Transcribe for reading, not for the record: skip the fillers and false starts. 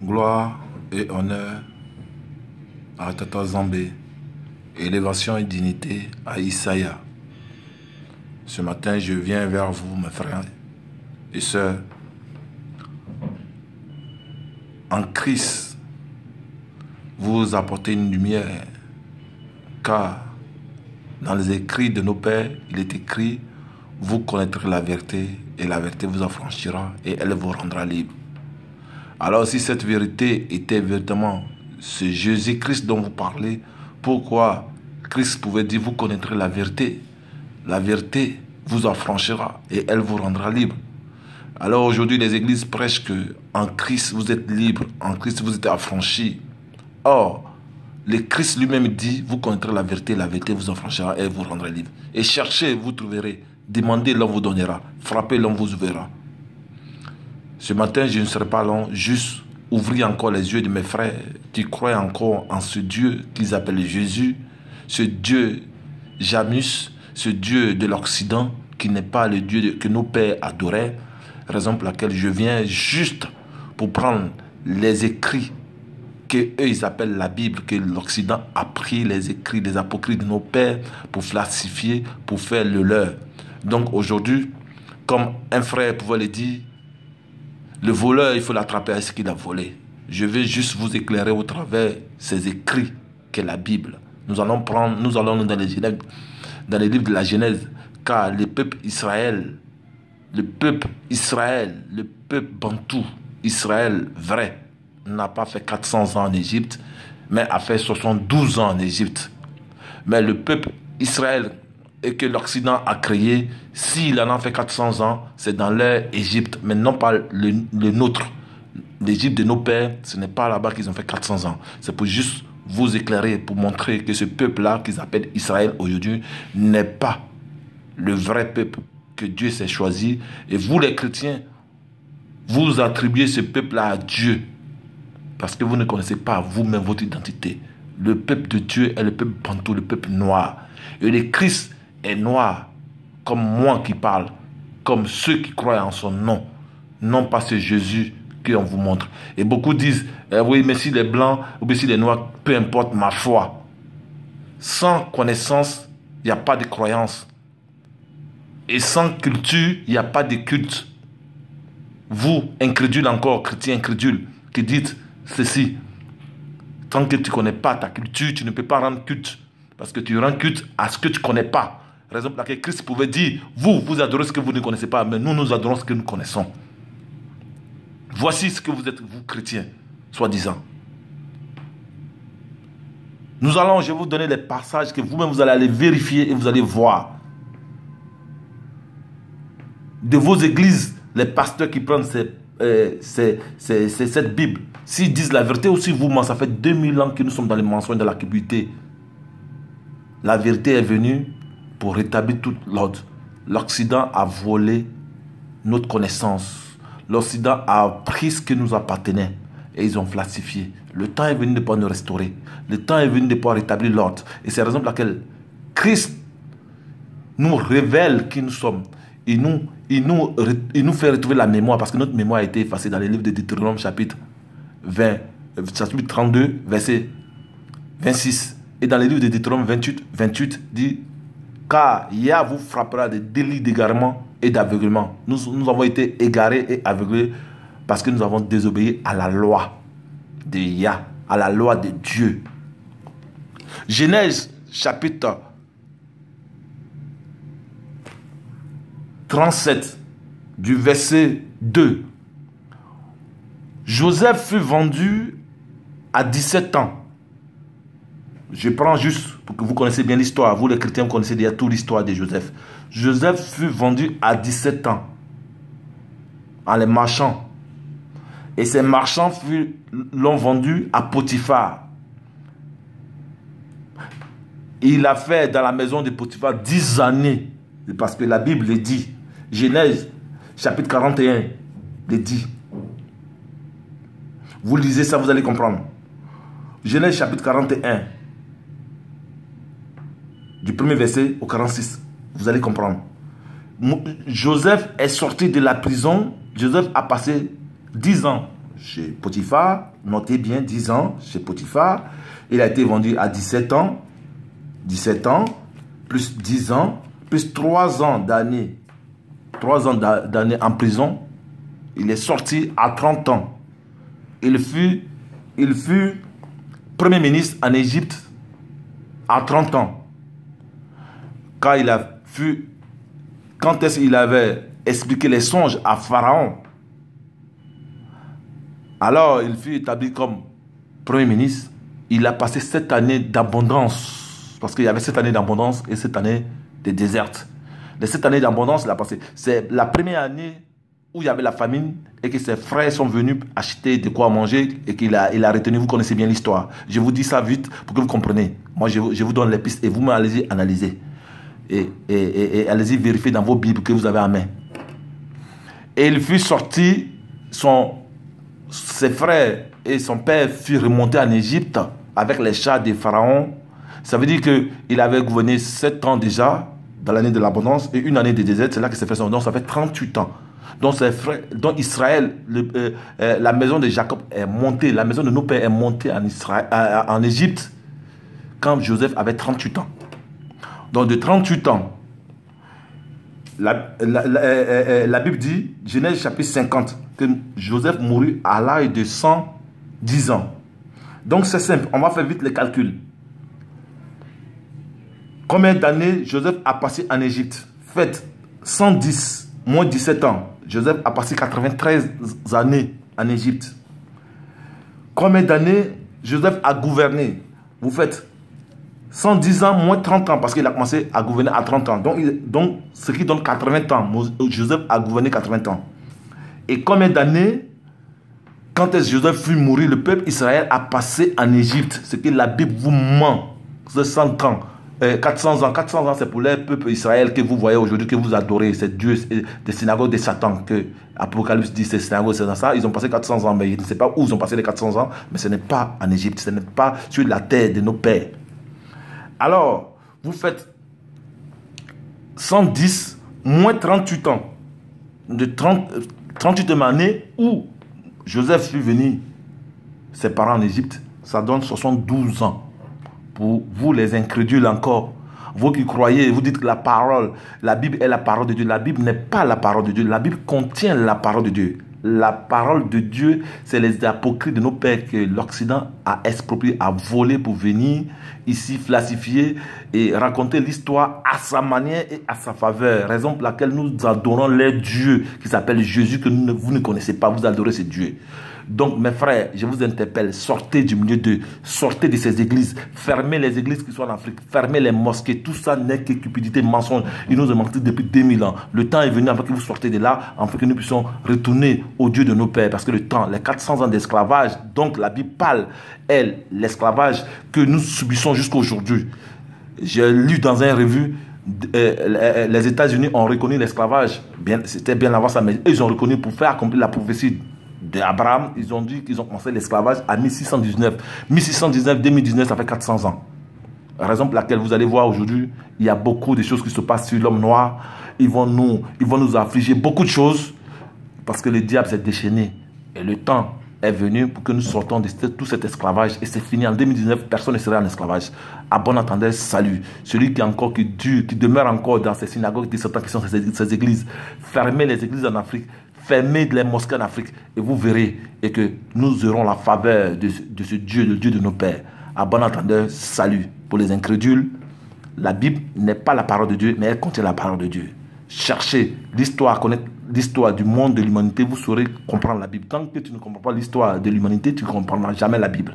Gloire et honneur à Tata Zambé, élévation et dignité à Issaïa. Ce matin, je viens vers vous, mes frères et sœurs. En Christ, vous apportez une lumière, car dans les écrits de nos pères, il est écrit: vous connaîtrez la vérité et la vérité vous affranchira et elle vous rendra libre. Alors si cette vérité était véritablement ce Jésus-Christ dont vous parlez, pourquoi Christ pouvait dire: vous connaîtrez la vérité vous affranchira et elle vous rendra libre? Alors aujourd'hui les églises prêchent que en Christ vous êtes libre, en Christ vous êtes affranchis. Or, le Christ lui-même dit: vous connaîtrez la vérité vous affranchira et elle vous rendra libre. Et cherchez, vous trouverez. Demandez, l'on vous donnera. Frappez, l'on vous ouvrira. Ce matin, je ne serai pas long, juste ouvrir encore les yeux de mes frères qui croient encore en ce Dieu qu'ils appellent Jésus, ce Dieu Janus, ce Dieu de l'Occident, qui n'est pas le Dieu que nos pères adoraient, raison pour laquelle je viens juste pour prendre les écrits qu'eux ils appellent la Bible, que l'Occident a pris les écrits des apocryphes de nos pères pour falsifier, pour faire le leur. Donc aujourd'hui, comme un frère pouvait le dire, le voleur, il faut l'attraper à ce qu'il a volé. Je vais juste vous éclairer au travers ces écrits qu'est la Bible. Nous allons dans les livres de la Genèse, car le peuple Israël, le peuple bantou, Israël vrai, n'a pas fait 400 ans en Égypte, mais a fait 72 ans en Égypte. Mais le peuple Israël et que l'Occident a créé, s'il en a fait 400 ans, c'est dans leur Égypte, mais non pas le nôtre. L'Égypte de nos pères, ce n'est pas là-bas qu'ils ont fait 400 ans. C'est pour juste vous éclairer, pour montrer que ce peuple-là, qu'ils appellent Israël aujourd'hui, n'est pas le vrai peuple que Dieu s'est choisi. Et vous, les chrétiens, vous attribuez ce peuple-là à Dieu, parce que vous ne connaissez pas vous-même votre identité. Le peuple de Dieu est le peuple bantou, le peuple noir. Et le Christ est noir, comme moi qui parle, comme ceux qui croient en son nom, non pas ce Jésus qu'on vous montre. Et beaucoup disent: oui, mais si les blancs ou si les noirs, peu importe ma foi. Sans connaissance, il n'y a pas de croyance. Et sans culture, il n'y a pas de culte. Vous, incrédules encore, chrétiens incrédules, qui dites ceci: tant que tu ne connais pas ta culture, tu ne peux pas rendre culte. Parce que tu rends culte à ce que tu ne connais pas. Raison pour laquelle Christ pouvait dire: vous adorez ce que vous ne connaissez pas, mais nous adorons ce que nous connaissons. Voici ce que vous êtes, vous chrétiens, soi-disant. Je vais vous donner les passages que vous-même vous allez aller vérifier et vous allez voir. De vos églises, les pasteurs qui prennent cette Bible, s'ils disent la vérité ou si vous mentez, ça fait 2000 ans que nous sommes dans les mensonges de la culpabilité. La vérité est venue pour rétablir tout l'ordre. L'Occident a volé notre connaissance. L'Occident a pris ce qui nous appartenait et ils ont falsifié. Le temps est venu de pouvoir nous restaurer. Le temps est venu de pouvoir rétablir l'ordre. Et c'est la raison pour laquelle Christ nous révèle qui nous sommes. Il nous fait retrouver la mémoire, parce que notre mémoire a été effacée dans les livres de Deutéronome chapitre chapitre 32, verset 26. Et dans les livres de Deutéronome 28 dit: car Yah vous frappera des délits d'égarement et d'aveuglement. Nous avons été égarés et aveuglés parce que nous avons désobéi à la loi de Yah, à la loi de Dieu. Genèse chapitre 37 du verset 2. Joseph fut vendu à 17 ans. Je prends juste pour que vous connaissiez bien l'histoire. Vous les chrétiens, vous connaissez déjà toute l'histoire de Joseph. Joseph fut vendu à 17 ans en les marchands. Et ces marchands l'ont vendu à Potiphar. Il a fait dans la maison de Potiphar 10 années. Parce que la Bible le dit. Genèse chapitre 41 le dit. Vous lisez ça, vous allez comprendre. Genèse chapitre 41. Du premier verset au 46, vous allez comprendre. Joseph est sorti de la prison. Joseph a passé 10 ans chez Potiphar. Notez bien, 10 ans chez Potiphar. Il a été vendu à 17 ans. 17 ans, plus 10 ans, plus 3 ans d'années. 3 ans d'années en prison. Il est sorti à 30 ans. Il fut Premier ministre en Égypte à 30 ans. Quand est-ce qu'il avait expliqué les songes à Pharaon? Alors, il fut établi comme Premier ministre. Il a passé 7 années d'abondance. Parce qu'il y avait 7 années d'abondance et 7 années de déserte. Les 7 années d'abondance, il a passé. C'est la première année où il y avait la famine et que ses frères sont venus acheter de quoi manger et qu'il a retenu. Vous connaissez bien l'histoire. Je vous dis ça vite pour que vous compreniez. Moi, je vous donne les pistes et vous allez-y analyser. Et allez-y vérifier dans vos Bibles que vous avez en main. Et il fut sorti, ses frères et son père furent remontés en Égypte avec les chars de Pharaon. Ça veut dire qu'il avait gouverné 7 ans déjà dans l'année de l'abondance et une année de désert. C'est là que s'est fait son nom. Ça fait 38 ans. Donc, ses frères, donc Israël, la maison de Jacob est montée, la maison de nos pères est montée en Égypte quand Joseph avait 38 ans. Donc de 38 ans, la Bible dit, Genèse chapitre 50, que Joseph mourut à l'âge de 110 ans. Donc c'est simple, on va faire vite les calculs. Combien d'années Joseph a passé en Égypte? Faites 110 moins 17 ans. Joseph a passé 93 années en Égypte. Combien d'années Joseph a gouverné? Vous faites 110 ans moins 30 ans parce qu'il a commencé à gouverner à 30 ans. Donc ce qui donne 80 ans. Joseph a gouverné 80 ans. Et combien d'années, quand est-ce que Joseph fut mourir, le peuple Israël a passé en Égypte? Ce que la Bible vous ment. C'est 100 ans. 400 ans. 400 ans, c'est pour le peuple Israël que vous voyez aujourd'hui, que vous adorez. C'est Dieu des synagogues de Satan. Que Apocalypse dit, c'est synagogues, c'est dans ça. Ils ont passé 400 ans, mais je ne sais pas où ils ont passé les 400 ans. Mais ce n'est pas en Égypte. Ce n'est pas sur la terre de nos pères. Alors, vous faites 110 moins 38 ans. De 38e année où Joseph fut venu, ses parents en Égypte, ça donne 72 ans. Pour vous les incrédules encore, vous qui croyez, vous dites que la parole, la Bible est la parole de Dieu. La Bible n'est pas la parole de Dieu. La Bible contient la parole de Dieu. La parole de Dieu, c'est les apocryphes de nos pères que l'Occident a exproprié, a volé pour venir ici falsifier et raconter l'histoire à sa manière et à sa faveur. Raison pour laquelle nous adorons les dieux qui s'appellent Jésus, que vous ne connaissez pas, vous adorez ces dieux. Donc mes frères, je vous interpelle, sortez du milieu d'eux, sortez de ces églises, fermez les églises qui sont en Afrique, fermez les mosquées, tout ça n'est que cupidité, mensonge. Ils nous ont menti depuis 2000 ans. Le temps est venu afin que vous sortez de là, afin que nous puissions retourner au Dieu de nos pères. Parce que le temps, les 400 ans d'esclavage, donc la Bible parle, elle, l'esclavage que nous subissons jusqu'à aujourd'hui. J'ai lu dans un revue, les États-Unis ont reconnu l'esclavage, c'était bien avant ça, mais ils ont reconnu pour faire accomplir la prophétie d'Abraham. Ils ont dit qu'ils ont commencé l'esclavage à 1619. 1619, 2019, ça fait 400 ans. La raison pour laquelle vous allez voir aujourd'hui, il y a beaucoup de choses qui se passent sur l'homme noir. Ils vont nous affliger beaucoup de choses parce que le diable s'est déchaîné. Et le temps est venu pour que nous sortons de tout cet esclavage. Et c'est fini. En 2019, personne ne sera en esclavage. À bon entendeur, salut. Celui qui demeure encore dans ces synagogues, qui sont ces églises. Fermez les églises en Afrique. Fermez les mosquées en Afrique et vous verrez et que nous aurons la faveur de ce Dieu, le Dieu de nos pères. À bon entendeur, salut. Pour les incrédules, la Bible n'est pas la parole de Dieu, mais elle contient la parole de Dieu. Cherchez l'histoire, connaître l'histoire du monde, de l'humanité, vous saurez comprendre la Bible. Tant que tu ne comprends pas l'histoire de l'humanité, tu ne comprendras jamais la Bible.